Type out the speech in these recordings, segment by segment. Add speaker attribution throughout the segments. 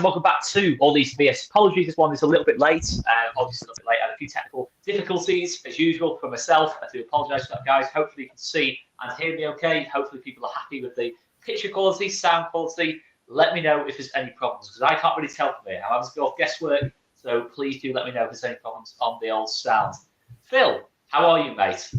Speaker 1: welcome back to All These BS. Apologies, this one is a little bit late. Obviously, a little bit late. I had a few technical difficulties, as usual, for myself. I do apologise for that, guys. Hopefully, you can see and hear me okay. Hopefully, people are happy with the picture quality, sound quality. Let me know if there's any problems, because I can't really tell from here. I'm having to go off guesswork, so please do let me know if there's any problems on the old sound. Phil, how are you, mate?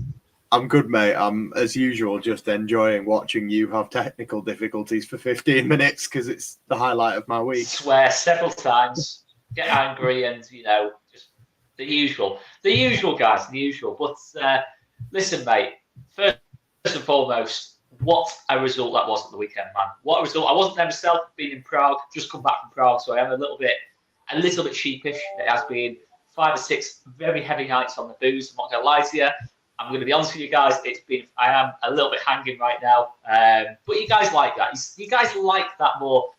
Speaker 2: I'm good, mate. I'm, as usual, just enjoying watching you have technical difficulties for 15 minutes because it's the highlight of my week.
Speaker 1: Swear several times, get angry, and, just the usual. The usual, guys, the usual. But listen, mate, first and foremost, what a result that was at the weekend, man. What a result. I wasn't there myself, being in Prague, just come back from Prague, so I am a little bit sheepish. It has been 5 or 6 very heavy nights on the booze. I'm not going to lie to you. I'm going to be honest with you guys. I am a little bit hanging right now. But you guys like that. You guys like that more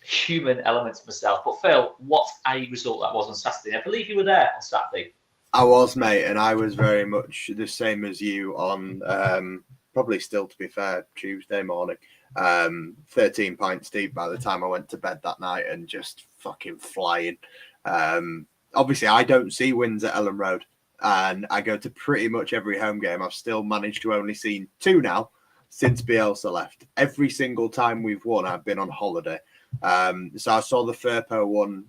Speaker 1: human element to myself. But Phil, what a result that was on Saturday. I believe you were there on Saturday.
Speaker 2: I was, mate, and I was very much the same as you on, probably still, to be fair, Tuesday morning. 13 pints deep by the time I went to bed that night and just fucking flying. Obviously, I don't see wins at Ellen Road. And I go to pretty much every home game. I've still managed to only seen 2 now since Bielsa left. Every single time we've won, I've been on holiday. So I saw the Firpo one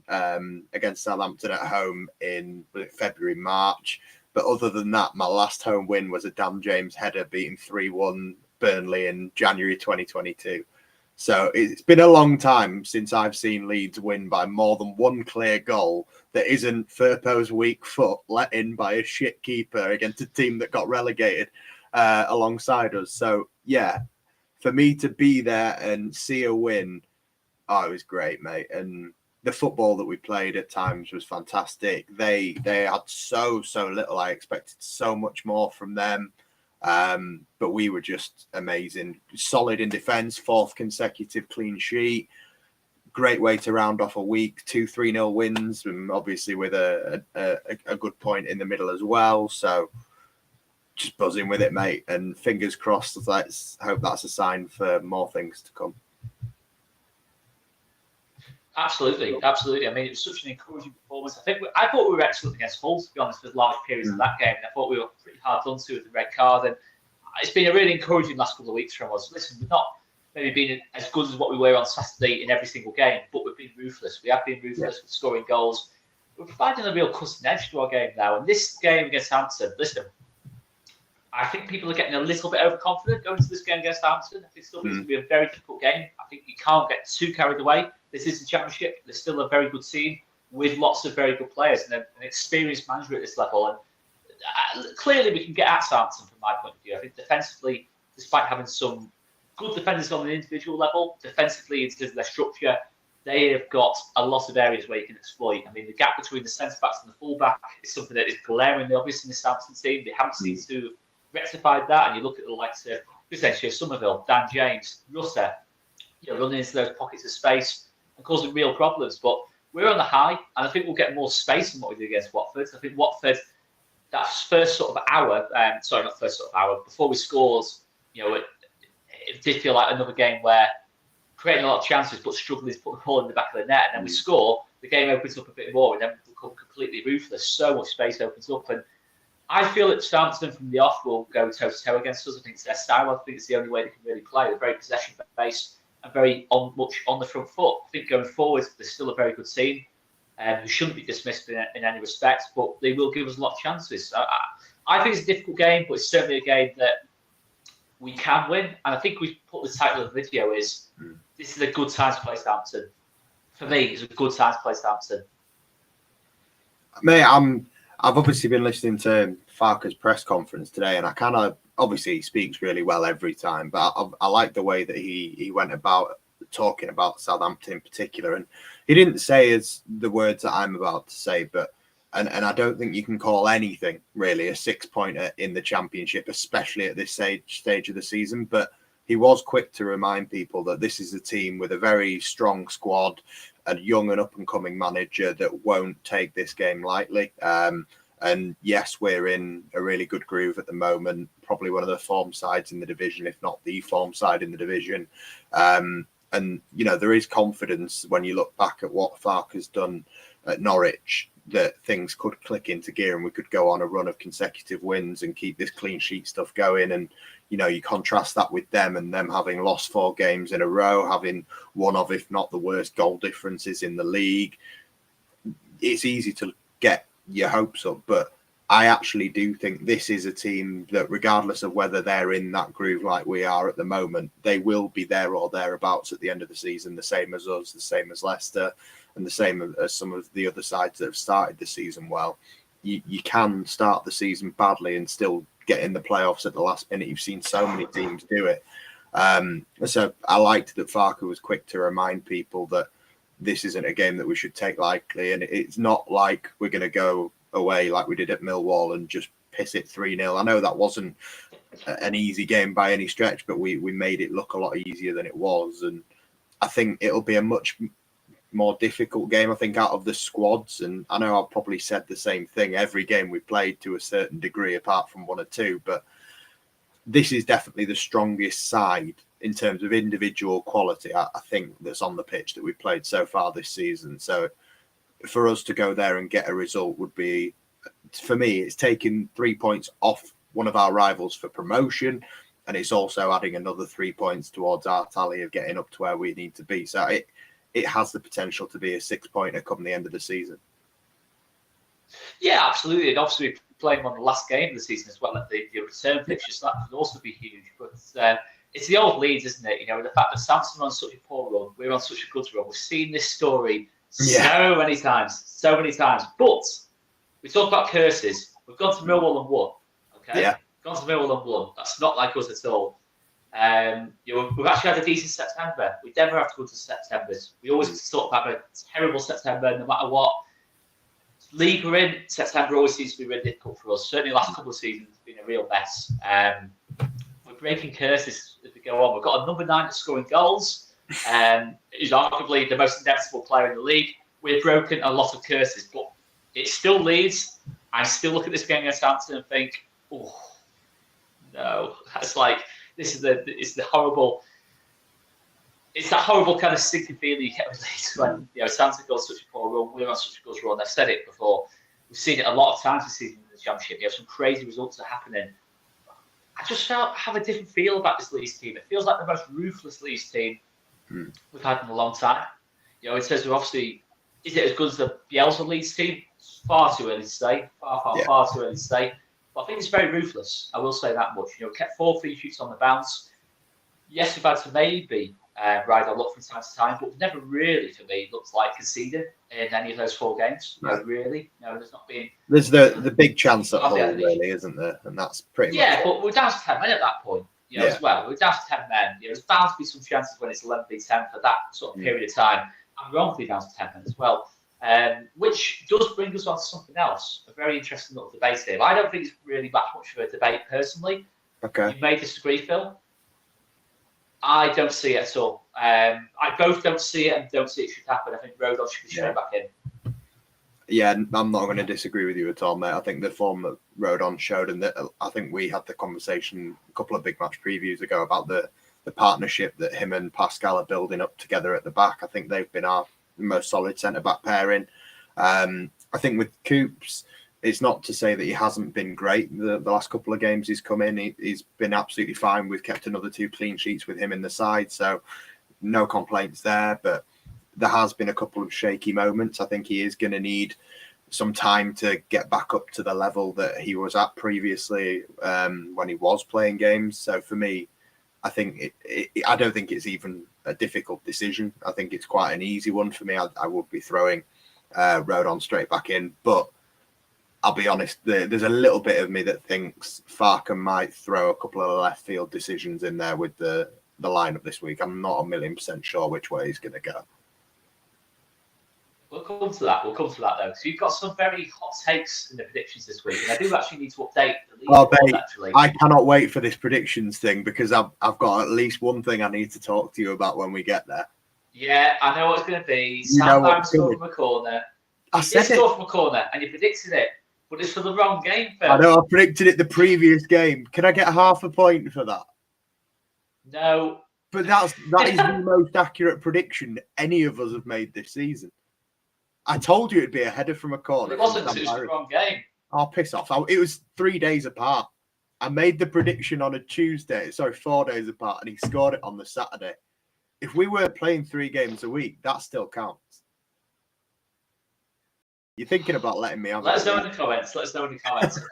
Speaker 2: against Southampton at home in February, March. But other than that, my last home win was a Dan James header beating 3-1 Burnley in January 2022. So it's been a long time since I've seen Leeds win by more than one clear goal that isn't Firpo's weak foot let in by a shit keeper against a team that got relegated alongside us. So, yeah, for me to be there and see a win, it was great, mate. And the football that we played at times was fantastic. They had so little. I expected so much more from them. But we were just amazing. Solid in defence, 4th consecutive clean sheet. Great way to round off a week. 2 3-0 wins, and obviously with a good point in the middle as well. So just buzzing with it, mate. And fingers crossed. Let's hope that's a sign for more things to come.
Speaker 1: Absolutely. I mean, it was such an encouraging performance. I thought we were excellent against Hull, to be honest, for large periods of that game. I thought we were pretty hard done to with the red card, and it's been a really encouraging last couple of weeks from us. Listen, we've not maybe been as good as what we were on Saturday in every single game, but we've been ruthless. We have been ruthless with scoring goals. We're providing a real cutting edge to our game now. And this game against Hampton, listen, I think people are getting a little bit overconfident going into this game against Hampton. I think it's still going to be a very difficult game. I think you can't get too carried away. This is the Championship. There's still a very good team with lots of very good players and an experienced manager at this level. And clearly, we can get at Southampton from my point of view. I think defensively, despite having some good defenders on an individual level, defensively, in terms of their structure, they have got a lot of areas where you can exploit. I mean, the gap between the centre-backs and the full-back is something that is glaringly obvious in the Southampton team. They haven't seemed to rectified that. And you look at the likes of essentially Somerville, Dan James, Rutter, running into those pockets of space and causing real problems. But we're on the high, and I think we'll get more space than what we did against Watford. I think Watford, that first sort of hour, before we scored, it did feel like another game where creating a lot of chances but struggling to put the ball in the back of the net. And then we score, the game opens up a bit more, and then we become completely ruthless. So much space opens up. And I feel that Southampton from the off will go toe-to-toe against us. I think it's their style. I think it's the only way they can really play. They're very possession-based and very much on the front foot. I think going forward, they're still a very good team who shouldn't be dismissed in any respect, but they will give us a lot of chances. So I think it's a difficult game, but it's certainly a game that we can win. And I think we've put the title of the video is, this is a good time to play Southampton. For me, it's a good time to play Southampton.
Speaker 2: Mate, I've obviously been listening to Farke's press conference today, and I kind of, obviously he speaks really well every time, but I like the way that he went about talking about Southampton in particular. And he didn't say the words that I'm about to say, but and I don't think you can call anything really a 6-pointer in the Championship, especially at this stage of the season. But he was quick to remind people that this is a team with a very strong squad, a young and up-and-coming manager that won't take this game lightly. And yes, we're in a really good groove at the moment, probably one of the form sides in the division, if not the form side in the division. And, there is confidence when you look back at what Farke has done at Norwich, that things could click into gear and we could go on a run of consecutive wins and keep this clean sheet stuff going. And, you contrast that with them and them having lost 4 games in a row, having one of, if not the worst goal differences in the league. It's easy to get your hopes up, but I actually do think this is a team that, regardless of whether they're in that groove like we are at the moment, they will be there or thereabouts at the end of the season, the same as us, the same as Leicester, and the same as some of the other sides that have started the season well. You can start the season badly and still get in the playoffs at the last minute. You've seen so many teams do it. So I liked that Farke was quick to remind people that this isn't a game that we should take lightly, and it's not like we're going to go away like we did at Millwall and just piss it 3-0. I know that wasn't an easy game by any stretch, but we made it look a lot easier than it was. And I think it'll be a much more difficult game, I think, out of the squads. And I know I've probably said the same thing every game we played to a certain degree, apart from 1 or 2, but this is definitely the strongest side in terms of individual quality, I think, that's on the pitch that we've played so far this season. So for us to go there and get a result would be, for me, it's taking 3 points off one of our rivals for promotion, and it's also adding another 3 points towards our tally of getting up to where we need to be. So it has the potential to be a 6-pointer come the end of the season.
Speaker 1: Yeah, absolutely. And obviously, we're playing on the last game of the season as well. The return fixtures, that could also be huge. But it's the old Leeds, isn't it? The fact that Southampton are on such a poor run, we're on such a good run. We've seen this story so many times. But we talk about curses. We've gone to Millwall and won. Okay?
Speaker 2: Yeah.
Speaker 1: Gone to Millwall and won. That's not like us at all. We've actually had a decent September. We never have to go to September. We always sort of have a terrible September no matter what league we're in. September always seems to be really difficult for us. Certainly the last couple of seasons it's been a real mess. We're breaking curses as we go on. We've got a number 9 that's scoring goals. He's arguably the most inevitable player in the league. We've broken a lot of curses, but it still leads. I still look at this game against Southampton and think, oh no, that's like it's that horrible kind of sinking feeling you get with Leeds when Southampton goes such a poor run, we're on such a good run. I've said it before. We've seen it a lot of times this season in the Championship. Some crazy results are happening. I just have a different feel about this Leeds team. It feels like the most ruthless Leeds team we've had in a long time. In terms of, obviously, is it as good as the Bielsa Leeds team? It's far too early to say. Far too early to say. But I think it's very ruthless. I will say that much. Kept 4 free shoots on the bounce. Yes, we've had to maybe ride our luck from time to time, but we've never really, for me, looked like conceding in any of those 4 games. No, really. No, there's not been.
Speaker 2: There's the big chance at Hull, really, isn't there? And that's pretty much.
Speaker 1: Yeah, but we're down to 10 men at that point. As well. We're down to 10 men. There's bound to be some chances when it's 11v10 for that sort of period of time. And we're only down to 10 men as well. Which does bring us on to something else. A very interesting little debate here. I don't think it's really that much of a debate personally.
Speaker 2: Okay.
Speaker 1: You may disagree, Phil. I don't see it at all. I both don't see it and don't see it should happen. I think Rodon should be straight back in.
Speaker 2: Yeah, I'm not going to disagree with you at all, mate. I think the form that Rodon showed, and that I think we had the conversation a couple of big match previews ago about the partnership that him and Pascal are building up together at the back. I think they've been our most solid centre-back pairing. I think with Coops, it's not to say that he hasn't been great. The last couple of games he's come in, he's been absolutely fine. We've kept another 2 clean sheets with him in the side, so no complaints there. But there has been a couple of shaky moments. I think he is going to need some time to get back up to the level that he was at previously when he was playing games. So for me, I think I don't think it's even a difficult decision. I think it's quite an easy one for me. I would be throwing Rodon straight back in, but I'll be honest, there's a little bit of me that thinks Farke might throw a couple of left field decisions in there with the lineup this week. I'm not 1,000,000% sure which way he's going to go.
Speaker 1: We'll come to that. Though. So you've got some very hot takes in the predictions this week, and I do actually need to update the league actually.
Speaker 2: I cannot wait for this predictions thing because I've got at least one thing I need to talk to you about when we get there.
Speaker 1: Yeah, I know what it's going to be. Sam Barnes scored from a corner.
Speaker 2: I said it.
Speaker 1: Scored from a corner, and you predicted it, but it's for the wrong game, Phil.
Speaker 2: I know. I predicted it the previous game. Can I get half a point for that?
Speaker 1: No.
Speaker 2: But that is the most accurate prediction any of us have made this season. I told you it'd be a header from a corner.
Speaker 1: It wasn't, because it was the wrong game.
Speaker 2: Oh, piss off. It was 3 days apart. I made the prediction on a Tuesday, 4 days apart, and he scored it on the Saturday. If we weren't playing 3 games a week, that still counts. You're thinking about letting me have
Speaker 1: Let us know in the comments. I've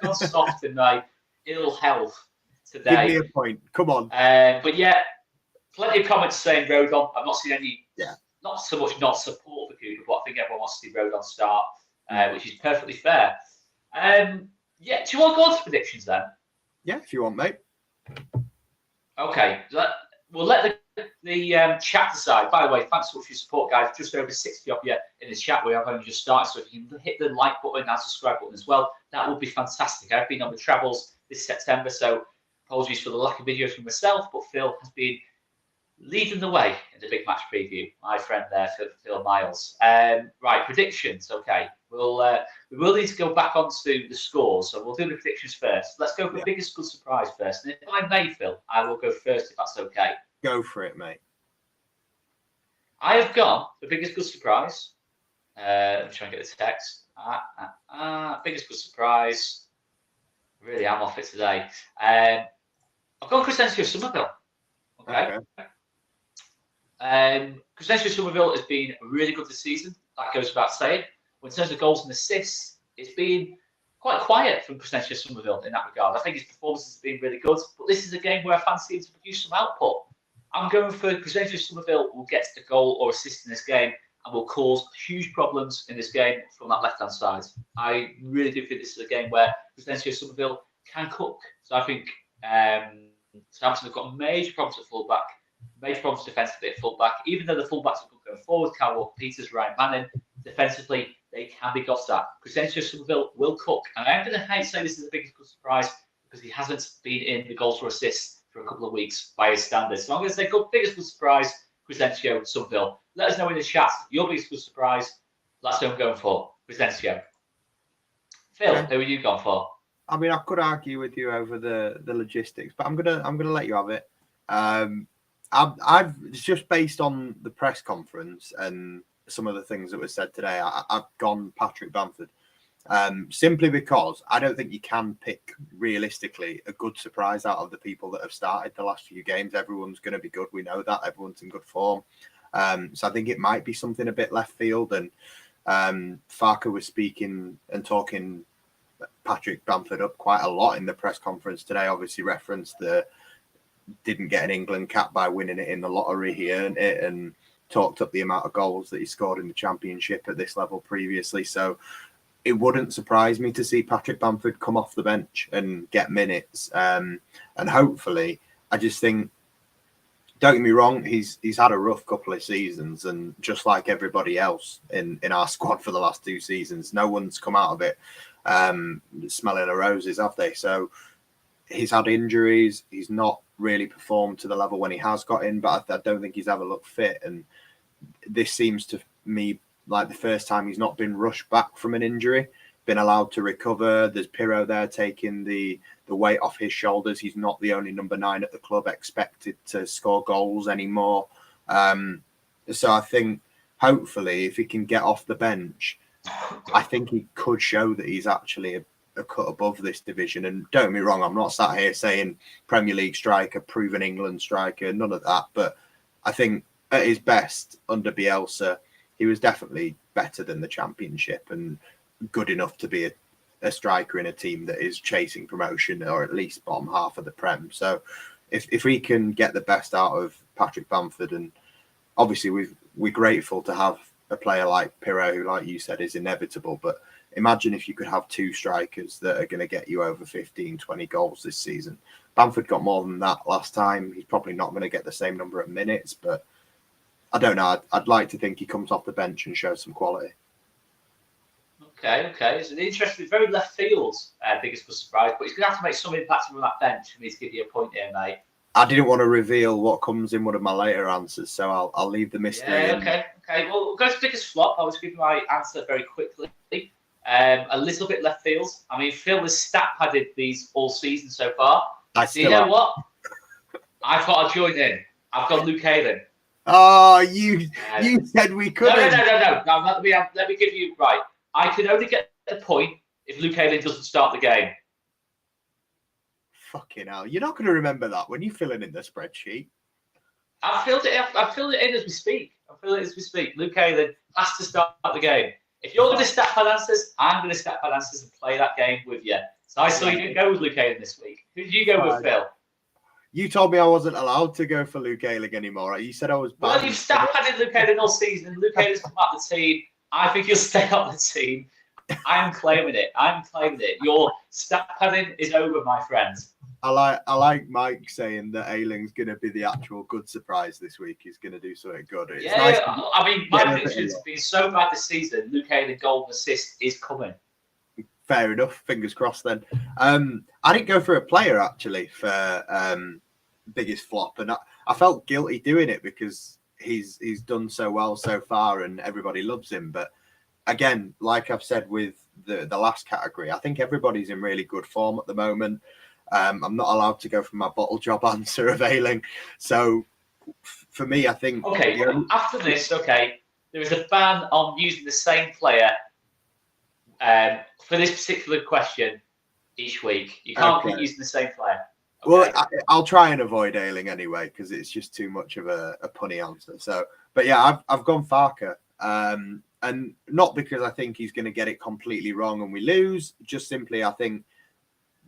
Speaker 1: gone soft in my ill health today.
Speaker 2: Give me a point. Come on.
Speaker 1: But yeah, plenty of comments saying Rodon. I've not seen any, not so much not support for Cougar, but I think everyone wants to see Rodon start, which is perfectly fair. Do you want to go on to predictions then?
Speaker 2: Yeah, if you want, mate.
Speaker 1: Okay. We'll let the chat decide. By the way, thanks so much for your support, guys. Just over 60 of you in the chat. We have only just started, so if you can hit the like button and subscribe button as well, that would be fantastic. I've been on the travels this September, so apologies for the lack of videos from myself, but Phil has been leading the way in the big match preview. My friend there, Phil Miles. Right, predictions. Okay, we will need to go back onto the scores, so we'll do the predictions first. Let's go for biggest good surprise first. And if I may, Phil, I will go first if that's okay.
Speaker 2: Go for it, mate.
Speaker 1: I have gone for biggest good surprise. I'm trying to get the text. Biggest good surprise. Really, I'm off it today. I've gone Crescencio Somerville. Okay. Crescencio Somerville has been really good this season. That goes without saying. But in terms of goals and assists, it's been quite quiet from Crescencio Somerville in that regard. I think his performances have been really good. But this is a game where I fancy him to produce some output. I'm going for Crescencio Somerville will get a goal or assist in this game and will cause huge problems in this game from that left-hand side. I really do think this is a game where Crescencio Somerville can cook. So I think Southampton have got major problems at fullback, major problems defensively at fullback. Even though the fullbacks are good going forward, Kyle Walker-Peters, Ryan Manning, defensively, they can be got at. Crescencio Somerville will cook. And I'm going to say this is the biggest good surprise because he hasn't been in the goals or assists for a couple of weeks by his standards. So I'm going to say biggest good surprise, Crescencio Somerville. Let us know in the chat your biggest good surprise. That's what I'm going for, Crescencio. Phil, who are you going for?
Speaker 2: I mean, I could argue with you over the logistics, but I'm gonna let you have it. I've just based on the press conference and some of the things that were said today. I've gone Patrick Bamford. Simply because I don't think you can pick realistically a good surprise out of the people that have started the last few games. Everyone's going to be good. We know that. Everyone's in good form. So I think it might be something a bit left field. And Farker was speaking and talking Patrick Bamford up quite a lot in the press conference today. Obviously referenced the didn't get an England cap by winning it in the lottery. He earned it and talked up the amount of goals that he scored in the Championship at this level previously. So it wouldn't surprise me to see Patrick Bamford come off the bench and get minutes. And hopefully, I just think, don't get me wrong, he's had a rough couple of seasons. And just like everybody else in our squad for the last 2 seasons, no one's come out of it smelling of roses, have they? So he's had injuries. He's not really performed to the level when he has got in, but I don't think he's ever looked fit. And this seems to me like the first time he's not been rushed back from an injury, been allowed to recover. There's Pirro there taking the weight off his shoulders. He's not the only number 9 at the club expected to score goals anymore. So I think hopefully if he can get off the bench, I think he could show that he's actually a cut above this division. And don't get me wrong, I'm not sat here saying Premier League striker, proven England striker, none of that. But I think at his best under Bielsa, he was definitely better than the Championship and good enough to be a striker in a team that is chasing promotion or at least bottom half of the Prem. So if we can get the best out of Patrick Bamford, and obviously we're grateful to have a player like Pirro, who, like you said, is inevitable. But imagine if you could have 2 strikers that are going to get you over 15, 20 goals this season. Bamford got more than that last time. He's probably not going to get the same number of minutes, but I don't know. I'd like to think he comes off the bench and shows some quality.
Speaker 1: Okay. It's an interesting, very left field, biggest surprise, but he's going to have to make some impact from that bench for me to give you a point here, mate.
Speaker 2: I didn't want to reveal what comes in one of my later answers, so I'll leave the mystery.
Speaker 1: Yeah, okay. Well, we'll go to biggest flop. I was giving my answer very quickly. A little bit left field. I mean, Phil has stat padded these all season so far. You know what? I thought I'd join in. I've got Luke Ayling.
Speaker 2: Oh, you said we couldn't.
Speaker 1: No. Let me give you right. I can only get the point if Luke Ayling doesn't start the game.
Speaker 2: Fucking hell! You're not going to remember that when you're filling in the spreadsheet.
Speaker 1: I've filled it in as we speak. Luke Ayling has to start the game. If you're going to stat pad answers, I'm going to stat pad answers and play that game with you. So I saw you didn't go with Luke Ayling this week. Who did you go with, Phil?
Speaker 2: You told me I wasn't allowed to go for Luke Ayling anymore. You said I was bad.
Speaker 1: Well, you've stat padded Luke Ayling all season, and Luke Ayling's come out the team. I think he'll stay on the team. I'm claiming it. Your stat padding is over, my friends.
Speaker 2: I like Mike saying that Ayling's going to be the actual good surprise this week. He's going to do something good. It's nice
Speaker 1: my predictions have been so bad this season. Luke Ayling goal and assist is coming.
Speaker 2: Fair enough. Fingers crossed then. I didn't go for a player actually for biggest flop, and I felt guilty doing it because he's done so well so far and everybody loves him. But again, like I've said with the last category, I think everybody's in really good form at the moment. I'm not allowed to go for my bottle job answer of Ayling. So for me, I think...
Speaker 1: Okay, after this, there is a ban on using the same player for this particular question each week. You can't keep using the same player. Okay.
Speaker 2: Well, I'll try and avoid Ayling anyway because it's just too much of a punny answer. So, but yeah, I've gone Farke. And not because I think he's going to get it completely wrong and we lose. Just simply, I think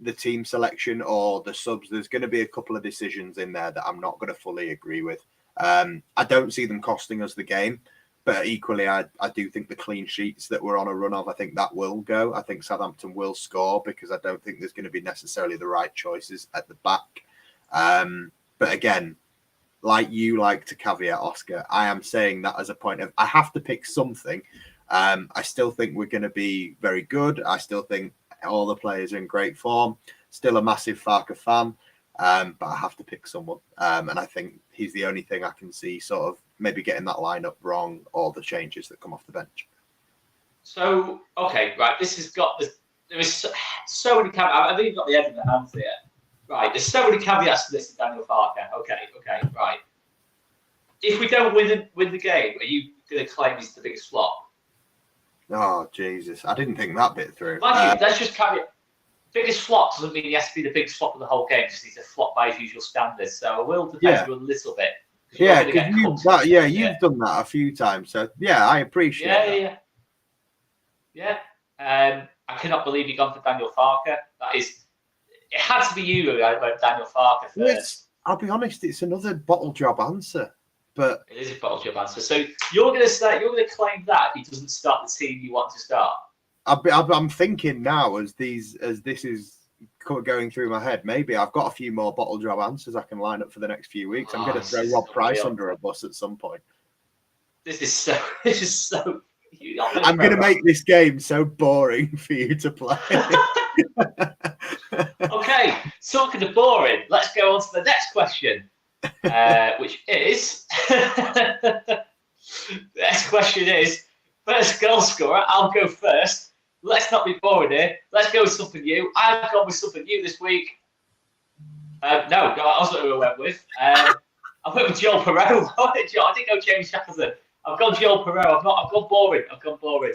Speaker 2: the team selection or the subs, there's going to be a couple of decisions in there that I'm not going to fully agree with. I don't see them costing us the game, but equally, I do think the clean sheets that we're on a run of, I think that will go. I think Southampton will score because I don't think there's going to be necessarily the right choices at the back. But again, like you like to caveat, Oscar, I am saying that as a point of I have to pick something. I still think we're going to be very good. I still think all the players are in great form. Still a massive Farke fan, but I have to pick someone. And I think he's the only thing I can see sort of maybe getting that lineup wrong or the changes that come off the bench.
Speaker 1: So, right. This has got there is so many caveats. I think you've got the end of the hands here. Right, there's so many caveats to this, Daniel Farke. Okay, right. If we don't win the game, are you going to claim he's the biggest flop?
Speaker 2: Oh, Jesus. I didn't think that bit through.
Speaker 1: That's just caveat. Biggest flop doesn't mean he has to be the biggest flop of the whole game, because he's a flop by his usual standards. So I will defend you a little bit.
Speaker 2: Yeah, because you've done that a few times. So, yeah, I appreciate that.
Speaker 1: Yeah. I cannot believe you've gone for Daniel Farke. It had to be you who went Daniel Farke first.
Speaker 2: I'll be honest, it's another bottle job answer. But
Speaker 1: it is a bottle job answer. So you're going to claim that he doesn't start the team you want to start.
Speaker 2: I'm thinking now as this is going through my head, maybe I've got a few more bottle job answers I can line up for the next few weeks. I'm going to throw Rob Price under a bus at some point.
Speaker 1: This is so.
Speaker 2: I'm going to make this game so boring for you to play.
Speaker 1: Okay, talking of boring, let's go on to the next question, which is the next question is first goal scorer. I'll go first. Let's not be boring here. Let's go with something new. I've gone with something new this week. No, that wasn't who I went with. I went with Joel Perreault. I didn't go James Shackleton. I've gone Joel Perreault. I've gone boring.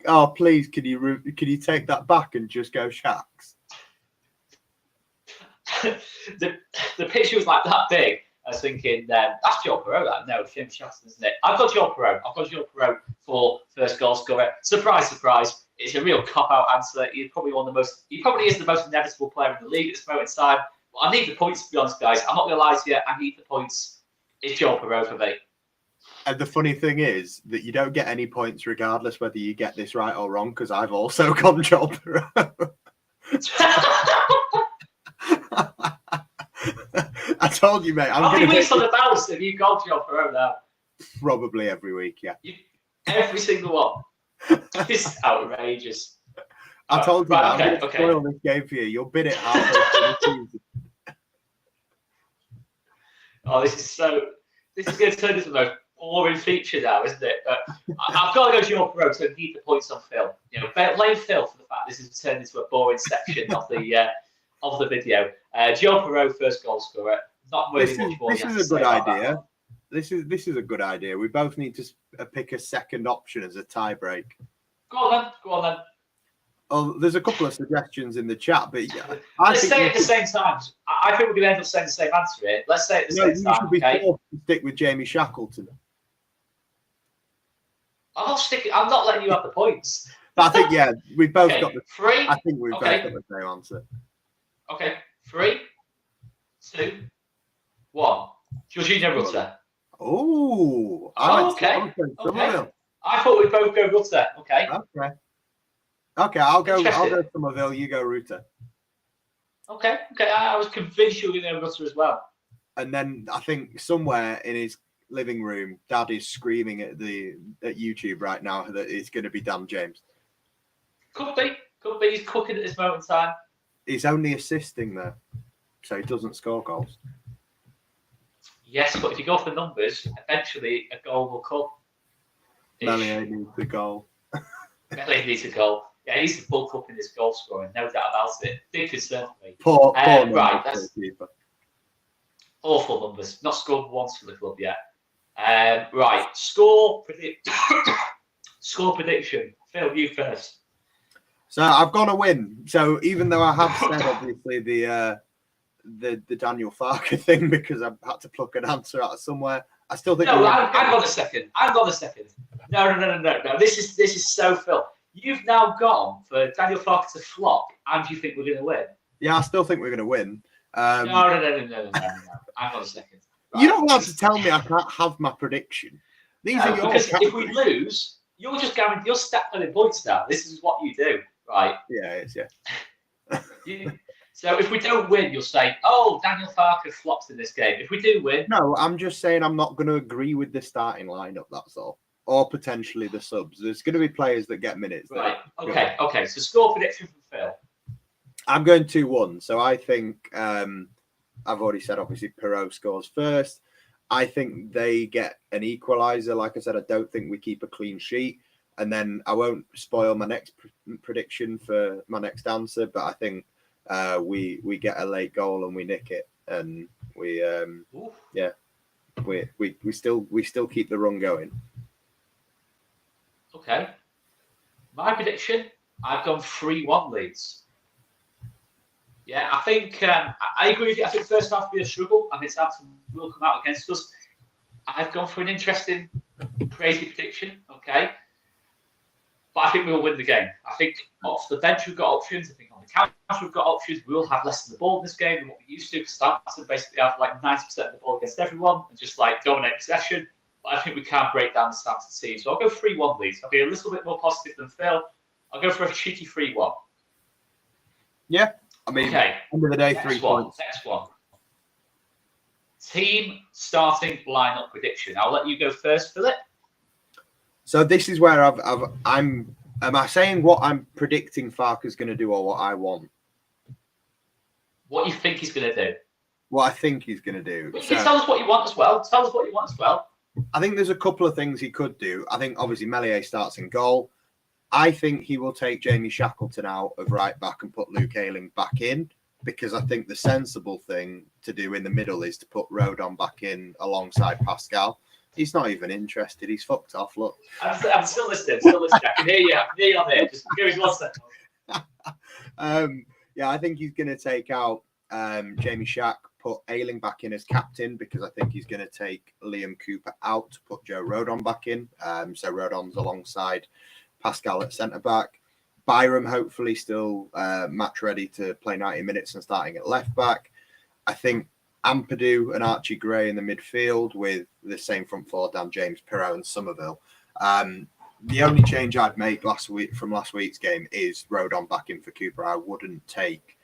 Speaker 2: Oh, please, can you take that back and just go Shacks?
Speaker 1: the picture was like that big. I was thinking, that's Joel Perreault. No, James Shackleton, isn't it? I've got Joel Perreault for first goal scorer. Surprise, surprise. It's a real cop-out answer. He probably is the most inevitable player in the league at this moment in time. But I need the points, to be honest, guys. I'm not going to lie to you. I need the points. It's Joel Perreault for me.
Speaker 2: And the funny thing is that you don't get any points regardless whether you get this right or wrong, because I've also gone Joel Perreault. I told you, mate.
Speaker 1: How many weeks on the bounce have you gone Joel Perreault now?
Speaker 2: Probably every week, yeah.
Speaker 1: Every single one. It's outrageous.
Speaker 2: I told you, I'm going to spoil this game for you. You'll bid it halfway through the season.
Speaker 1: Oh, this is going to turn into the most boring feature now, isn't it? But I've got to go Joel Perreault, so I need the points on Phil. Blame Phil for the fact this has turned into a boring section of the video. Joel Perreault, first goal scorer. Not really much more.
Speaker 2: This is a good idea. This is a good idea. We both need to pick a second option as a tie break.
Speaker 1: Go on then.
Speaker 2: Oh, there's a couple of suggestions in the chat, but yeah,
Speaker 1: let's say it at the same time. I think we're going to end up saying the same answer here. Let's say it at the same time.
Speaker 2: You should be forced to stick with Jamie Shackleton.
Speaker 1: I'm not letting you have the points.
Speaker 2: But I think, yeah, we've both got the
Speaker 1: 3.
Speaker 2: I think we've both got the same answer.
Speaker 1: Okay, 3, 2, 1. Jorginho Rutter.
Speaker 2: Oh,
Speaker 1: okay. I thought we'd both go Rutter. Okay.
Speaker 2: I'll go Somerville. You go Rutter.
Speaker 1: Okay. I was convinced you were going to go Rutter as well.
Speaker 2: And then I think somewhere in his living room, Dad is screaming at YouTube right now that it's going to be Dan James.
Speaker 1: Could be. He's cooking at this moment in time.
Speaker 2: He's only assisting there, so he doesn't score goals.
Speaker 1: Yes, but if you go for numbers, eventually a goal will come.
Speaker 2: Melier needs the goal.
Speaker 1: Melier needs a goal. Yeah, he needs to bulk up in his goal scoring, no doubt about it. Big concern for me.
Speaker 2: Poor
Speaker 1: right, that's awful numbers. Not scored once for the club yet. Right, score prediction. Phil, you first.
Speaker 2: So I've got to win. So even though I have said obviously the Daniel Farke thing because I've had to pluck an answer out of somewhere, I still think.
Speaker 1: No, hang on a second. No. This is so Phil. You've now gone for Daniel Farke to flop, and you think we're going to win?
Speaker 2: Yeah, I still think we're going to win.
Speaker 1: No. Hang on a second. Right.
Speaker 2: You're not allowed to tell me I can't have my prediction. These are your
Speaker 1: because if we lose, you're just guaranteed. You're stacking points now. This is what you do, right?
Speaker 2: Yeah, it is. Yeah.
Speaker 1: So if we don't win, you'll say, "Oh, Daniel Farke flops in this game." If we do win,
Speaker 2: no, I'm just saying I'm not going to agree with the starting lineup. That's all, or potentially the subs. There's going to be players that get minutes.
Speaker 1: Right. Okay. So score prediction from Phil.
Speaker 2: I'm going 2-1. So I think I've already said obviously Perot scores first. I think they get an equaliser. Like I said, I don't think we keep a clean sheet. And then I won't spoil my next prediction for my next answer, but I think we get a late goal and we nick it, and we still keep the run going.
Speaker 1: Okay. My prediction, I've gone 3-1 Leeds. Yeah, I think I agree with you. I think first half will be a struggle. I think Southampton will come out against us. I've gone for an interesting, crazy prediction. Okay. But I think we'll win the game. I think off the bench we've got options. I think on the counter we've got options. We'll have less of the ball in this game than what we used to. Because Southampton basically have like 90% of the ball against everyone and just like dominate possession. But I think we can break down the Southampton team. So I'll go 3-1 Leeds. I'll be a little bit more positive than Phil. I'll go for a cheeky 3-1.
Speaker 2: Yeah. I mean, end of the day, 3 points.
Speaker 1: Next one. Team starting lineup prediction. I'll let you go first, Philip.
Speaker 2: So this is where am I saying what I'm predicting Farke's going to do or what I want?
Speaker 1: What you think he's going to do.
Speaker 2: What I think he's going to do.
Speaker 1: But you can tell us what you want as well.
Speaker 2: I think there's a couple of things he could do. I think obviously Melier starts in goal. I think he will take Jamie Shackleton out of right back and put Luke Ayling back in, because I think the sensible thing to do in the middle is to put Rodon back in alongside Pascal. He's not even interested. He's fucked off. Look.
Speaker 1: I'm still listening. I can hear you. I can hear you on there. Just give us 1 second.
Speaker 2: Yeah, I think he's going to take out Jamie Shack, put Ayling back in as captain, because I think he's going to take Liam Cooper out to put Joe Rodon back in. So Rodon's alongside Pascal at centre-back. Byram hopefully still match ready to play 90 minutes and starting at left-back. I think Ampadu and Archie Gray in the midfield with the same front four, Dan James, Perot and Somerville. The only change I'd make from last week's game is Rodon back in for Cooper. I wouldn't take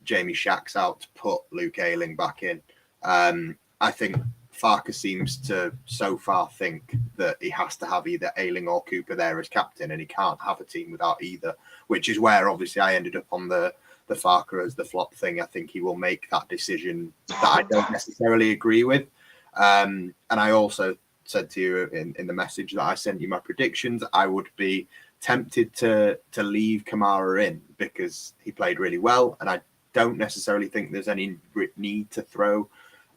Speaker 2: Jamie Shacks out to put Luke Ayling back in. I think Farke seems to so far think that he has to have either Ayling or Cooper there as captain, and he can't have a team without either, which is where obviously I ended up on the Farke as the flop thing. I think he will make that decision that I don't necessarily agree with. And I also said to you in the message that I sent you my predictions, I would be tempted to leave Kamara in because he played really well, and I don't necessarily think there's any need to throw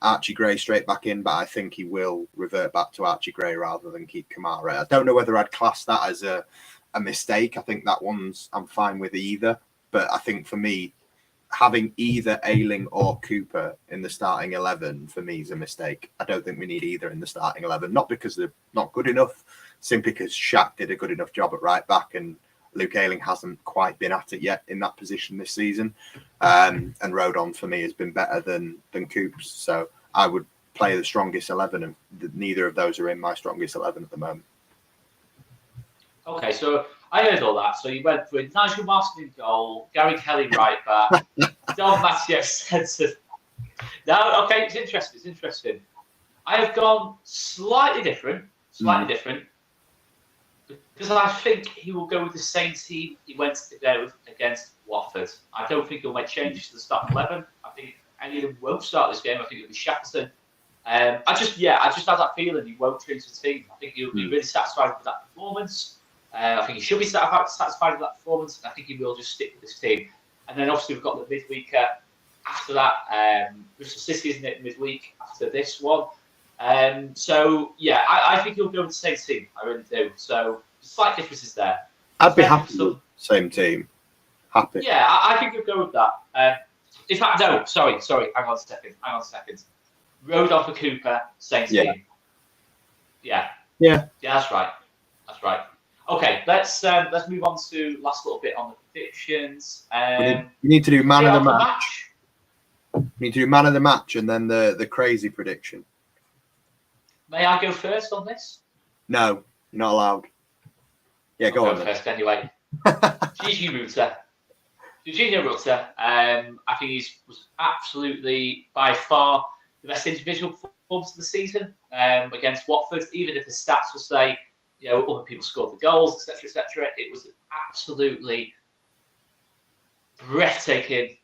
Speaker 2: Archie Gray straight back in, but I think he will revert back to Archie Gray rather than keep Kamara. I don't know whether I'd class that as a mistake. I think that one's I'm fine with either. But I think for me, having either Ayling or Cooper in the starting 11 for me is a mistake. I don't think we need either in the starting 11, not because they're not good enough, simply because Shaq did a good enough job at right back and Luke Ayling hasn't quite been at it yet in that position this season. And Rodon for me has been better than Coops. So I would play the strongest 11, and neither of those are in my strongest 11 at the moment.
Speaker 1: Okay, so I heard all that. So you went with Nigel Marston in goal, Gary Kelly right back, Don Matteo centre. No, okay, it's interesting. It's interesting. I have gone slightly different, because I think he will go with the same team he went to go with against Watford. I don't think he'll make changes to the starting 11. I think any of them won't start this game. I think it'll be Shackleton. I just have that feeling he won't change the team. I think he'll be really satisfied with that performance. I think he should be satisfied with that performance. I think he will just stick with this team. And then obviously we've got the midweek after that. Bristol City, isn't it, midweek after this one? So yeah, I think he'll go with the same team. I really do. So slight differences there.
Speaker 2: I'd be happy with the same team. Happy.
Speaker 1: Yeah, I think he'll go with that. In fact, no, sorry. Hang on a second. Rodon for Cooper, same team. Yeah, that's right. Okay, let's move on to last little bit on the predictions.
Speaker 2: We need to do man of the match. We need to do man of the match and then the crazy prediction.
Speaker 1: May I go first on this?
Speaker 2: No, you're not allowed. Yeah, go on.
Speaker 1: First anyway. Jorginho Rutter. I think he was absolutely by far the best individual performance of the season against Watford. Even if the stats will say, other people scored the goals, etc. It was an absolutely breathtaking,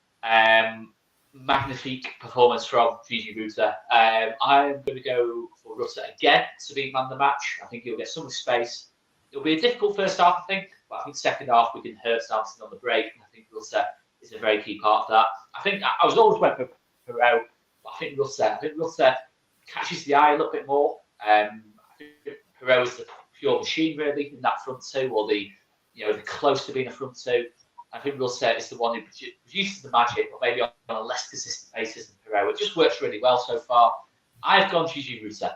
Speaker 1: magnifique performance from Gigi Rutter. I'm going to go for Rutter again to be man of the match. I think he'll get some space. It'll be a difficult first half, I think, but I think second half we can hurt Southampton on the break, and I think Rutter is a very key part of that. I think I was always went for Perot, but I think Rutter catches the eye a little bit more. I think Perot is the pure machine really in that front two, or the close to being a front two. I think Rutter is the one who produces the magic, but maybe on a less consistent basis than Perot. It just works really well so far. I've gone Gigi Rutter.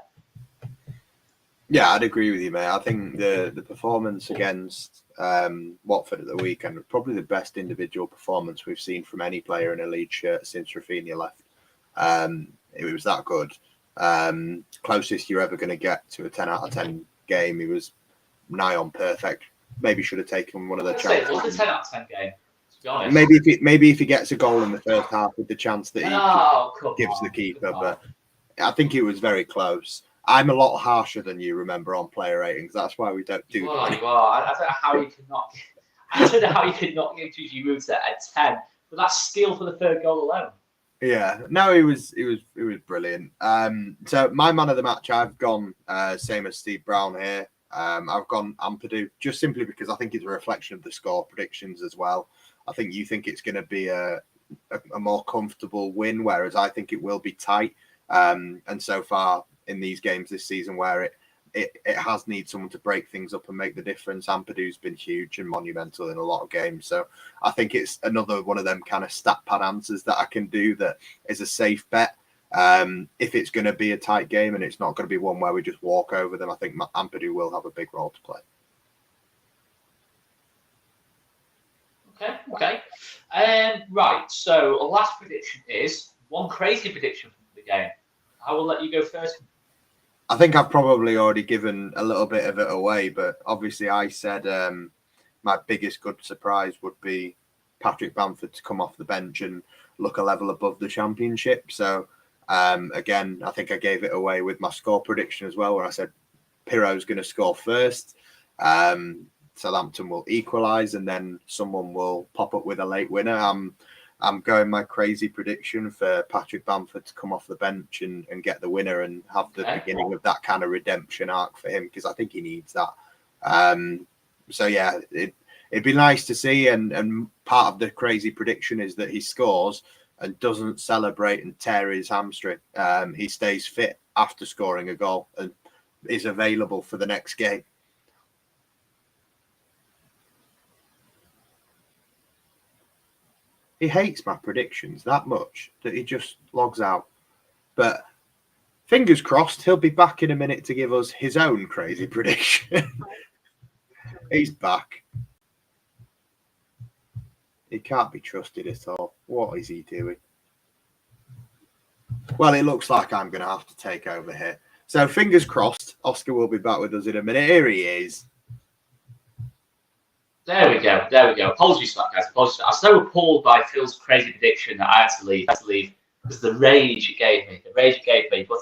Speaker 2: Yeah, I'd agree with you, mate. I think the performance against Watford at the weekend was probably the best individual performance we've seen from any player in a Leeds shirt since Rafinha left. It was that good. Closest you're ever going to get to a 10 out of 10 game. He was nigh on perfect. Maybe should have taken one of the chances.
Speaker 1: It was a 10 out of 10 game, to be honest.
Speaker 2: Maybe if he gets a goal in the first half with the chance that he gives the keeper, but I think it was very close. I'm a lot harsher than you, remember, on player ratings. That's why we don't do that.
Speaker 1: You are. I don't know how you could not. I don't know how you could not give Gigi Rutter a 10, but that's steal for the third goal alone.
Speaker 2: Yeah, no, it was brilliant. So my man of the match, I've gone same as Steve Brown here. I've gone Ampadu just simply because I think it's a reflection of the score predictions as well. I think you think it's going to be a more comfortable win, whereas I think it will be tight. And so far in these games this season, where it has needed someone to break things up and make the difference, Ampadu's been huge and monumental in a lot of games. So I think it's another one of them kind of stat pad answers that I can do that is a safe bet. If it's going to be a tight game and it's not going to be one where we just walk over them, I think Ampadu will have a big role to play.
Speaker 1: Okay. Right. So last prediction is one crazy prediction from the game. I will let you go first.
Speaker 2: I think I've probably already given a little bit of it away, but obviously I said my biggest good surprise would be Patrick Bamford to come off the bench and look a level above the Championship. So again, I think I gave it away with my score prediction as well, where I said Pirro's going to score first. Southampton will equalise and then someone will pop up with a late winner. I'm going my crazy prediction for Patrick Bamford to come off the bench and get the winner and have the beginning of that kind of redemption arc for him, because I think he needs that. So yeah, it'd be nice to see, and part of the crazy prediction is that he scores, and doesn't celebrate and tear his hamstring, he stays fit after scoring a goal and is available for the next game. He hates my predictions that much that he just logs out. But fingers crossed, he'll be back in a minute to give us his own crazy prediction. He's back. He can't be trusted at all. What is he doing? Well, it looks like I'm going to have to take over here. So fingers crossed, Oscar will be back with us in a minute. Here he is.
Speaker 1: There we go. Apologies for that, guys. Apologies. I was so appalled by Phil's crazy prediction that I had to leave because the rage it gave me. But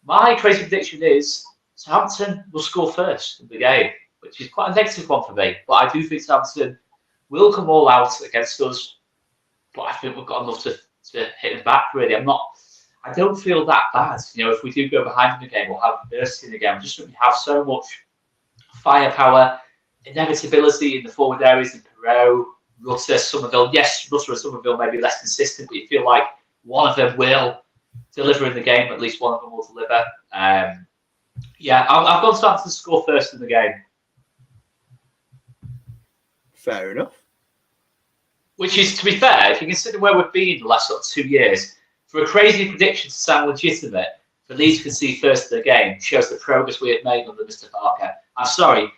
Speaker 1: my crazy prediction is Southampton will score first in the game, which is quite a negative one for me. But I do think Southampton will come all out against us. But I think we've got enough to hit them back, really. I don't feel that bad. If we do go behind in the game, we'll have adversity in the game. Just we have so much firepower, inevitability in the forward areas in Perot, Rutter, Somerville. Yes, Rutter and Somerville may be less consistent, but you feel like one of them will deliver in the game. At least one of them will deliver. I've gone Southampton to score first in the game.
Speaker 2: Fair enough.
Speaker 1: Which is, to be fair, if you consider where we've been the last 2 years, for a crazy prediction to sound legitimate, for Leeds to concede first in the game shows the progress we have made under Mr. Parker. I'm sorry,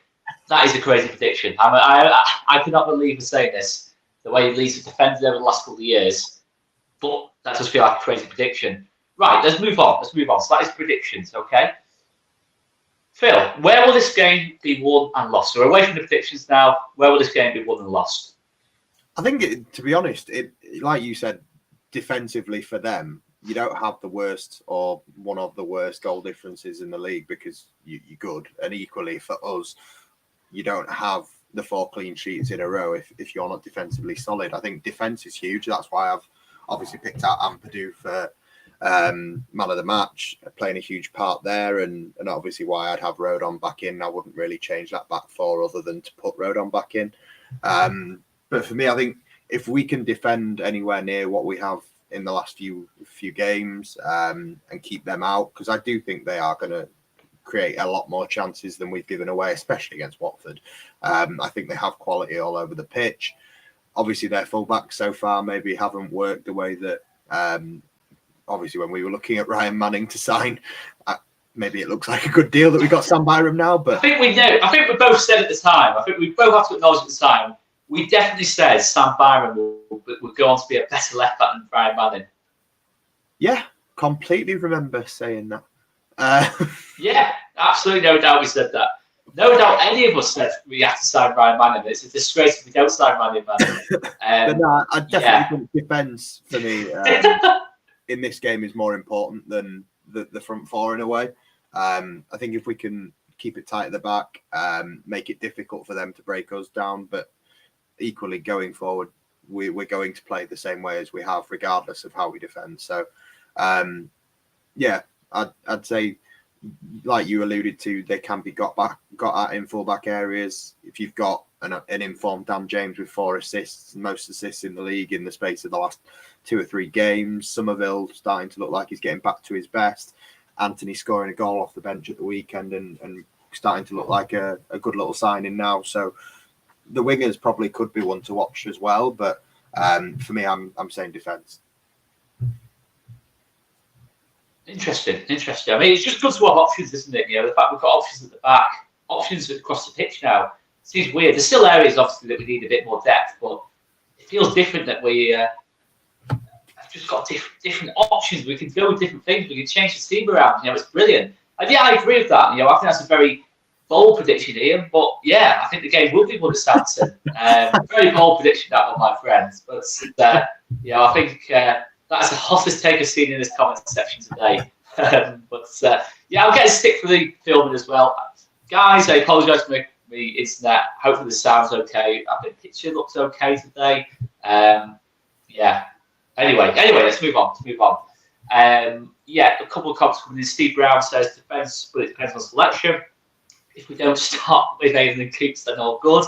Speaker 1: that is a crazy prediction. I cannot believe in saying this, the way Leeds have defended over the last couple of years, but that does feel like a crazy prediction. Right, let's move on. So that is predictions, okay? Phil, where will this game be won and lost? So we're away from the predictions now. Where will this game be won and lost?
Speaker 2: I think, to be honest, like you said, defensively for them, you don't have the worst or one of the worst goal differences in the league because you're good. And equally for us, you don't have the 4 clean sheets in a row if you're not defensively solid. I think defence is huge. That's why I've obviously picked out Ampadu for man of the match, playing a huge part there. And obviously why I'd have Rodon back in. I wouldn't really change that back 4 other than to put Rodon back in. But for me, I think if we can defend anywhere near what we have in the last few games and keep them out, because I do think they are going to create a lot more chances than we've given away, especially against Watford. I think they have quality all over the pitch. Obviously, their fullbacks so far maybe haven't worked the way that, obviously, when we were looking at Ryan Manning to sign, maybe it looks like a good deal that we got Sam Byram now. But
Speaker 1: I think we know. I think we both said at the time. I think we both have to acknowledge at the time. We definitely said Sam Byram would go on to be a better left back than Ryan Manning.
Speaker 2: Yeah, completely remember saying that.
Speaker 1: Yeah, absolutely no doubt we said that. No doubt any of us said we have to sign Ryan Manning. It's a disgrace if we don't sign Ryan Manning.
Speaker 2: But no, I definitely think defence for me in this game is more important than the front 4 in a way. I think if we can keep it tight at the back, make it difficult for them to break us down, but equally going forward, we're going to play the same way as we have, regardless of how we defend. So, I'd say, like you alluded to, they can be got at in fullback areas. If you've got an informed Dan James with 4 assists, most assists in the league in the space of the last 2 or 3 games, Somerville starting to look like he's getting back to his best, Anthony scoring a goal off the bench at the weekend and starting to look like a good little signing now. So the wingers probably could be one to watch as well, but for me, I'm saying defence. Interesting.
Speaker 1: I mean, it's just good to have options, isn't it? The fact we've got options at the back, options across the pitch now. It seems weird. There's still areas, obviously, that we need a bit more depth, but it feels different that we have just got different options. We can go with different things. We can change the team around. It's brilliant. And yeah, I agree with that. I think that's a very bold prediction, Ian, but yeah, I think the game will be won to Southampton. Very bold prediction, that one, my friends. But I think that's the hottest take I've seen in this comment section today. I'll get a stick for the filming as well. Guys, I apologise for the internet. Hopefully the sound's okay. I think the picture looks okay today. Anyway, let's move on. A couple of comments coming in. Steve Brown says defence, but it depends on selection. If we don't start with Aidan and Coops, then all good.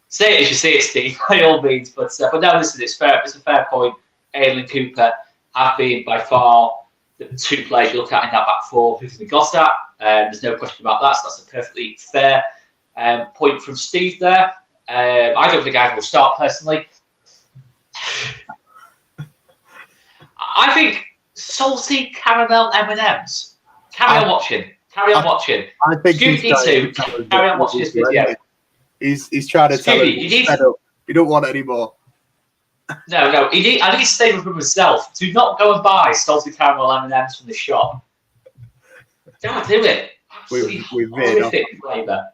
Speaker 1: Say it as you see it, Steve, by all means. But no, listen, it's fair. It's a fair point. Ayling and Cooper have been by far the two players you look at in that back four who can be got at. There's no question about that. So that's a perfectly fair point from Steve there. I don't think I will start personally. I think salty caramel M&Ms. Carry on watching. Carry on watching.
Speaker 2: I think
Speaker 1: Scooby too. Carry on watching this video.
Speaker 2: He's trying to tell him he's fed up. You don't want any more.
Speaker 1: No. I need a statement from myself. Do not go and buy salty caramel M&Ms from the shop. Don't do it. Absolutely horrific flavour.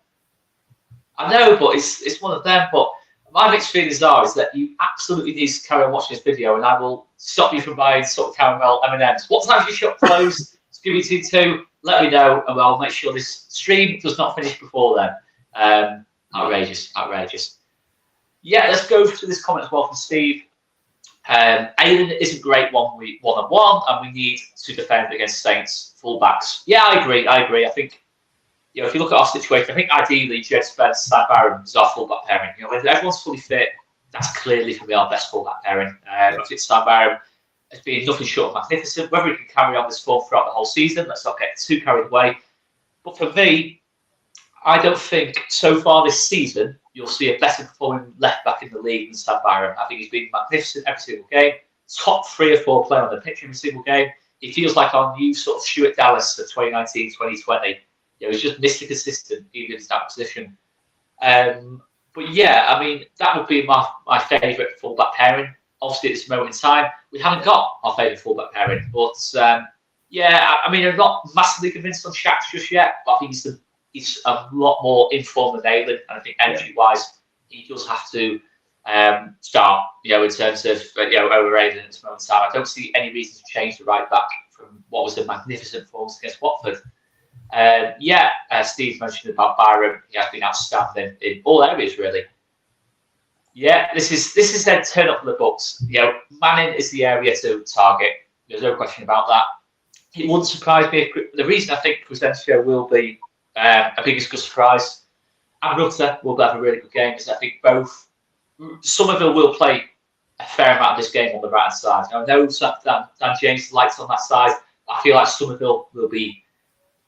Speaker 1: I know, but it's one of them. But my mixed feelings is that you absolutely need to carry on watching this video, and I will stop you from buying salty caramel M&Ms. What time's your shop close? Scooby 2. Let me know, and I'll make sure this stream does not finish before then. Outrageous. Yeah, let's go through this comment as well from Steve. Ayling isn't great one-on-one, and we need to defend against Saints fullbacks. Yeah, I agree. I think, if you look at our situation, I think ideally Jed Spence, Stan Barron is our fullback pairing. When everyone's fully fit, that's clearly for me our best fullback pairing. I think Stan Barron has been nothing short of magnificent. Whether he can carry on this form throughout the whole season, let's not get too carried away. But for me, I don't think so far this season you'll see a better performing left back in the league than Stan Byram. I think he's been magnificent every single game. Top 3 or 4 player on the pitch every single game. He feels like our new sort of Stuart Dallas for 2019-2020. He's just Mr. Consistent even in that position. But yeah, I mean, that would be my favourite fullback pairing. Obviously, at this moment in time, we haven't got our favourite fullback pairing. But yeah, I mean, I'm not massively convinced on Shaq just yet. But I think he's a lot more informed than Ayling, and I think energy-wise, he does have to start. In terms of over Ayling at this moment in time, I don't see any reason to change the right back from what was a magnificent performance against Watford. Steve mentioned about Byram. He has been outstanding in all areas, really. Yeah, this is their turn up for the books. Manning is the area to target. There's no question about that. It wouldn't surprise me if the reason I think Crescencio will be a biggest good surprise, and Rutter will have a really good game, is I think both Somerville will play a fair amount of this game on the right hand side. I know Dan James likes on that side. I feel like Somerville will be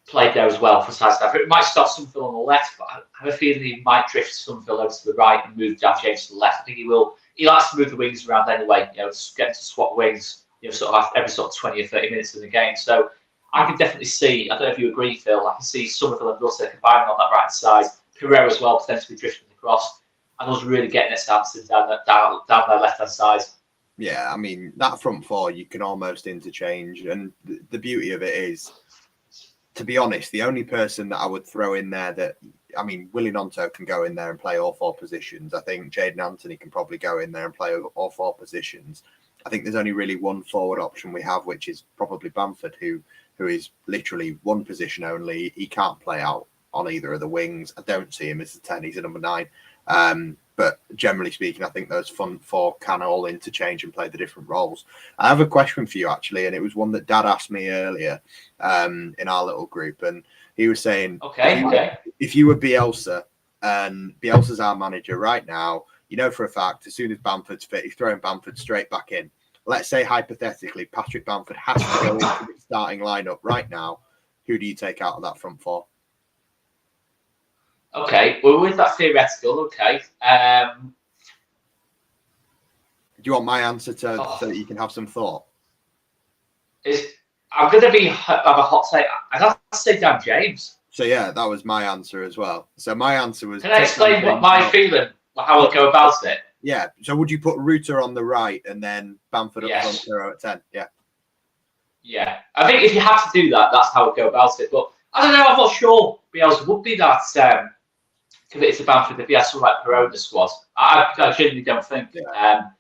Speaker 1: played there as well for side staff. It might start Somerville on the left, but I have a feeling he might drift Somerville over to the right and move Dan James to the left. I think he will. He likes to move the wings around anyway, getting to swap wings, sort of every sort of 20 or 30 minutes in the game. So I can definitely see, I don't know if you agree, Phil, I can see Somerville and Rutter combining on that right side, Pereira as well, potentially drifting across, and us really getting at Southampton down their left-hand side.
Speaker 2: Yeah, I mean, that front four, you can almost interchange, and the beauty of it is, to be honest, the only person that I would throw in there Willie Nonto can go in there and play all 4 positions. I think Jaden Anthony can probably go in there and play all 4 positions. I think there's only really one forward option we have, which is probably Bamford, who is literally one position only. He can't play out on either of the wings. I don't see him as a 10. He's a number 9. But generally speaking, I think those front 4 can all interchange and play the different roles. I have a question for you, actually, and it was one that Dad asked me earlier in our little group. And he was saying, if you were Bielsa, and Bielsa's our manager right now, for a fact, as soon as Bamford's fit, he's throwing Bamford straight back in. Let's say, hypothetically, Patrick Bamford has to go into the starting lineup right now. Who do you take out of that front 4?
Speaker 1: Okay, well, with that theoretical, okay.
Speaker 2: Do you want my answer so that you can have some thought?
Speaker 1: I'm going to have a hot take. I'd have to say Dan James.
Speaker 2: So, yeah, that was my answer as well. So, my answer was...
Speaker 1: Can I explain what my feeling, how I'll go about it?
Speaker 2: Yeah, so would you put Rutter on the right and then Bamford up front, Hero at 10? Yeah.
Speaker 1: Yeah, I think if you have to do that, that's how I'd go about it. But I don't know, I'm not sure Bielsa would be that committed to Bamford if he has someone like Perot in the squad. I genuinely don't think.
Speaker 2: Yeah.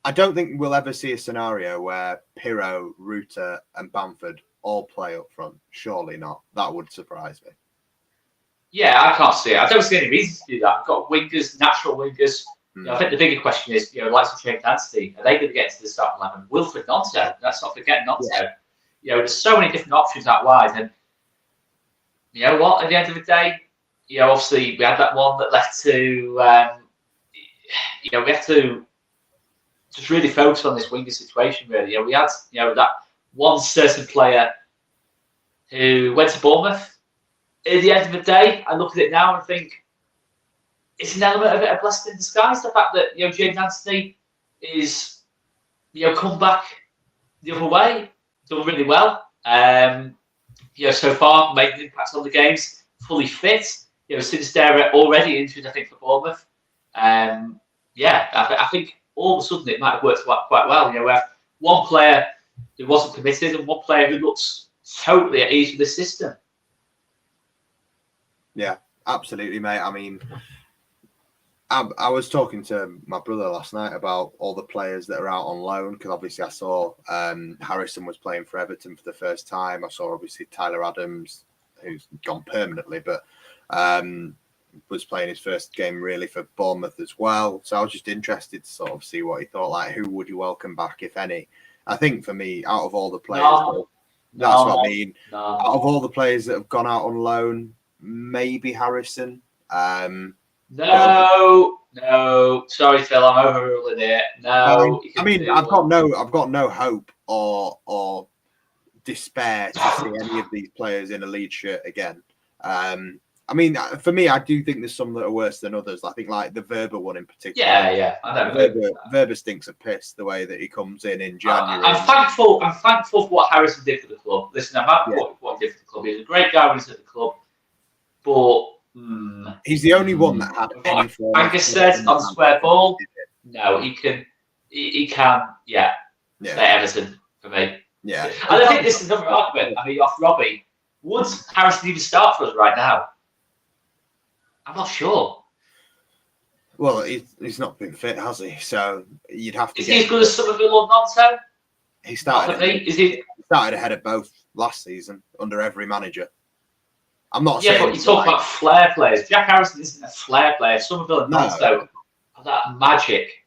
Speaker 2: I don't think we'll ever see a scenario where Pirro, Rutter and Bamford all play up front. Surely not. That would surprise me.
Speaker 1: Yeah, I can't see it. I don't see any reason to do that. We've got wingers, natural wingers. I think the bigger question is, likes of James Anthony, are they going to get into the starting 11? Wilfred Nonto, let's not forget Nonto. Yeah. There's so many different options out wide, and you know what? At the end of the day, obviously we had that one that led to we have to just really focus on this winger situation. Really, we had that one certain player who went to Bournemouth. At the end of the day, I look at it now and think it's an element of it, a blessing in disguise. The fact that James Anthony is come back the other way, done really well. So far made an impact on the games, fully fit. Since they're already injured, I think for Bournemouth. I think all of a sudden it might have worked quite well. We have one player who wasn't committed and one player who looks totally at ease with the system.
Speaker 2: Yeah, absolutely, mate. I mean, I was talking to my brother last night about all the players that are out on loan, because obviously I saw Harrison was playing for Everton for the first time. I saw obviously Tyler Adams, who's gone permanently, but was playing his first game really for Bournemouth as well. So I was just interested to sort of see what he thought. Like, who would you welcome back, if any? I think for me, out of all the players, that's what I mean. Out of all the players that have gone out on loan, maybe Harrison.
Speaker 1: No. Sorry, Phil. I'm overruling it. No.
Speaker 2: I mean, I've got no hope or despair to see any of these players in a Leeds shirt again. I mean, for me, I do think there's some that are worse than others. I think like the Verba one in particular.
Speaker 1: Yeah. I know.
Speaker 2: Verba stinks of piss the way that he comes in January.
Speaker 1: I'm thankful for what Harrison did for the club. Listen, I'm happy what he did for the club. He's a great guy when he's at the club, but
Speaker 2: he's the only one that had any form.
Speaker 1: Angus said on square ball. No, he can. Yeah. Stay Everton for me.
Speaker 2: Yeah.
Speaker 1: And I think this is another argument. I mean, off Robbie, would Harrison even start for us right now? I'm not sure.
Speaker 2: Well, he's not been fit, has he? So you'd have to.
Speaker 1: Is he as good as Somerville or Nonto?
Speaker 2: He started ahead of both last season under every manager. I'm not saying.
Speaker 1: Yeah, but you talk about flair players. Jack Harrison isn't a flair player. Somerville and Nonto have that magic.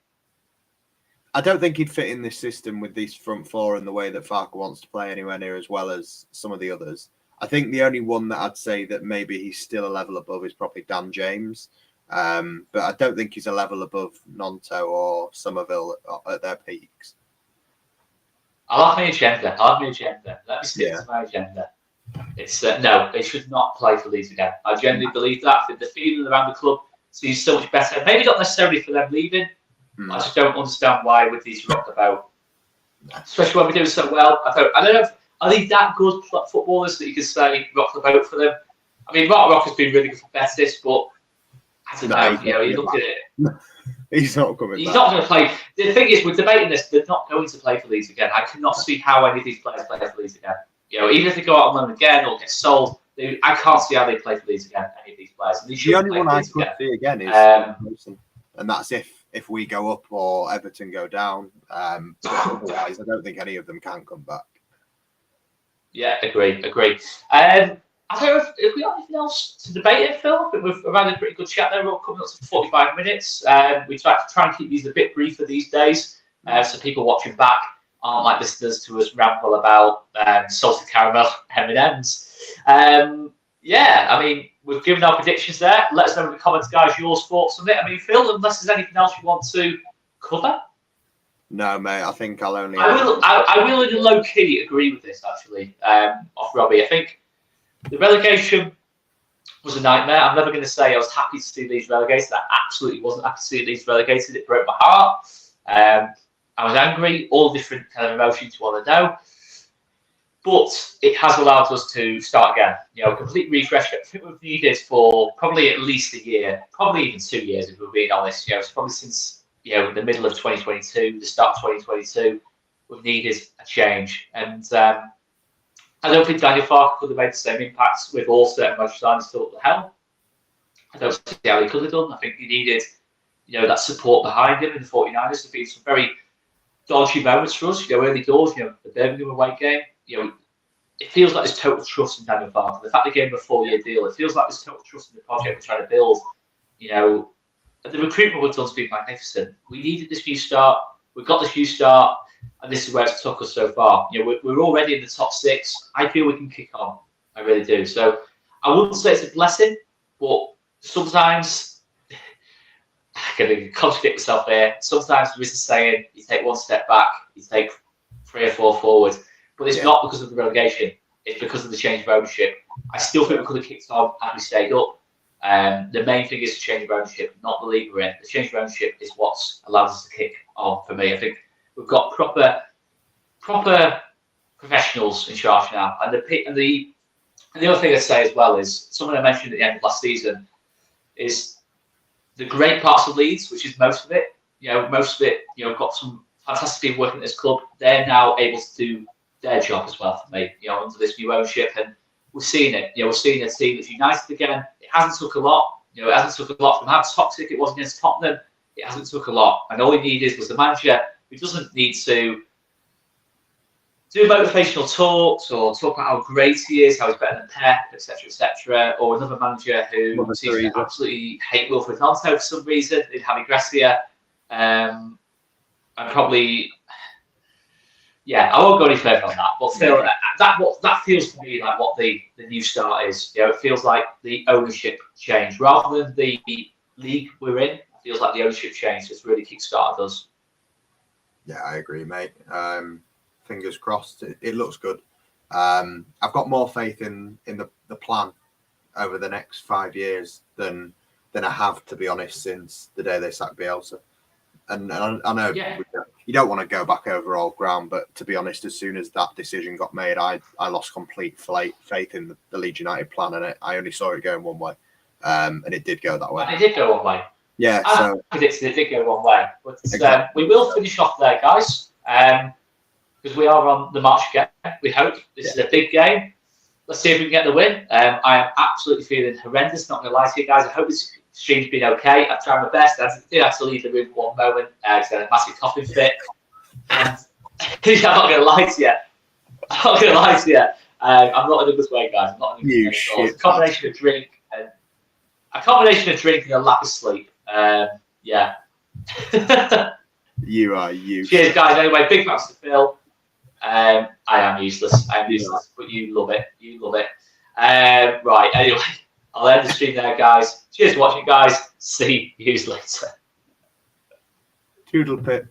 Speaker 2: I don't think he'd fit in this system with these front four and the way that Farke wants to play anywhere near as well as some of the others. I think the only one that I'd say that maybe he's still a level above is probably Dan James. But I don't think he's a level above Nonto or Somerville at their peaks.
Speaker 1: I'll have my agenda. Let me stick to my agenda. It's no, they should not play for Leeds again. I genuinely believe that. I think the feeling around the club seems so much better. Maybe not necessarily for them leaving. I just don't understand why with these rockabouts, especially when we're doing so well. I don't know. Are they that good footballers that you can say rock the boat for them? I mean, Mark Rock has been really good for Betis, but I don't know. You look at it.
Speaker 2: He's not coming.
Speaker 1: He's not going to play. The thing is, we're debating this. They're not going to play for Leeds again. I cannot see how any of these players play for Leeds again. Even if they go out on loan again or get sold, I can't see how they play for Leeds again. Any of these players.
Speaker 2: The only one I could see again is Wilson, and that's if we go up or Everton go down. Otherwise, I don't think any of them can come back.
Speaker 1: Yeah, agree. I don't know if we got anything else to debate here, Phil. I think we've had a pretty good chat there. We're coming up to 45 minutes. We try and keep these a bit briefer these days, so people watching back aren't like listeners to us ramble about salted caramel M&Ms. I mean, we've given our predictions there. Let us know in the comments, guys, your thoughts on it. I mean, Phil, unless there's anything else you want to cover.
Speaker 2: No, mate. I think I'll only.
Speaker 1: I will in low key agree with this actually. Off Robbie, I think the relegation was a nightmare. I'm never going to say I was happy to see Leeds relegated. I absolutely wasn't happy to see Leeds relegated. It broke my heart. I was angry. All different kind of emotions you want to know. But it has allowed us to start again. A complete refresh. I think we've needed for probably at least a year, probably even 2 years if we're being honest. It's probably since the middle of 2022, the start of 2022, we've needed a change. And I don't think Daniel Farke could have made the same impact with Ulster and Manchester United still at the helm. I don't see how he could have done. I think he needed, that support behind him in the 49ers. There's been some very dodgy moments for us, early doors, the Birmingham away game. It feels like there's total trust in Daniel Farke. The fact they gave him a 4-year deal, it feels like there's total trust in the project we're trying to build. The recruitment we've done has been magnificent. We needed this new start. We've got this new start, and this is where it's took us so far. We're already in the top 6. I feel we can kick on. I really do. So I wouldn't say it's a blessing, but sometimes, going to contradict myself here. Sometimes there is a saying, you take one step back, you take 3 or 4 forward. But it's not because of the relegation. It's because of the change of ownership. I still think we could have kicked on and we stayed up. The main thing is the change of ownership, not the league we're in. The change of ownership is what's allowed us to kick on for me. I think we've got proper professionals in charge now. And the other thing I'd say as well is, something I mentioned at the end of last season, is the great parts of Leeds, which is most of it. Got some fantastic people working at this club. They're now able to do their job as well for me, under this new ownership. And we're seeing it. We're seeing a team that's united again. It hasn't took a lot. It hasn't took a lot from how toxic it was against Tottenham. It hasn't took a lot. And all he needed was the manager who doesn't need to do motivational talks or talk about how great he is, how he's better than Pep, etc., or another manager who seems to absolutely hate Wilfred Gnonto for some reason, in Javi Gracia, and probably, I won't go any further on that. But still, that feels to me like what the new start is. It feels like the ownership change rather than the league we're in. It feels like the ownership change has really kick-started us.
Speaker 2: Yeah, I agree, mate. Fingers crossed. It looks good. I've got more faith in the plan over the next 5 years than I have, to be honest, since the day they sacked Bielsa. And I know you don't want to go back over old ground, but to be honest, as soon as that decision got made, I lost complete faith in the Leeds United plan, and I only saw it going one way, and it did go that way.
Speaker 1: And it did go one way.
Speaker 2: Yeah,
Speaker 1: I predicted it did go one way. But we will finish off there, guys. Because we are on the march again, we hope. This is a big game. Let's see if we can get the win. I am absolutely feeling horrendous, not going to lie to you guys. I hope this stream's been okay. I've tried my best. I did have to leave the room for one moment. I had a massive coughing fit. And I'm not going to lie to you. I'm not in a good way, guys. I'm not in a good way. It's a combination of drink and a lack of sleep.
Speaker 2: You are useless.
Speaker 1: Cheers, guys. Anyway, big thanks to Phil. I am useless. But you love it. Right, anyway, I'll end the stream there, guys. Cheers for watching, guys. See you later.
Speaker 2: Toodle pip.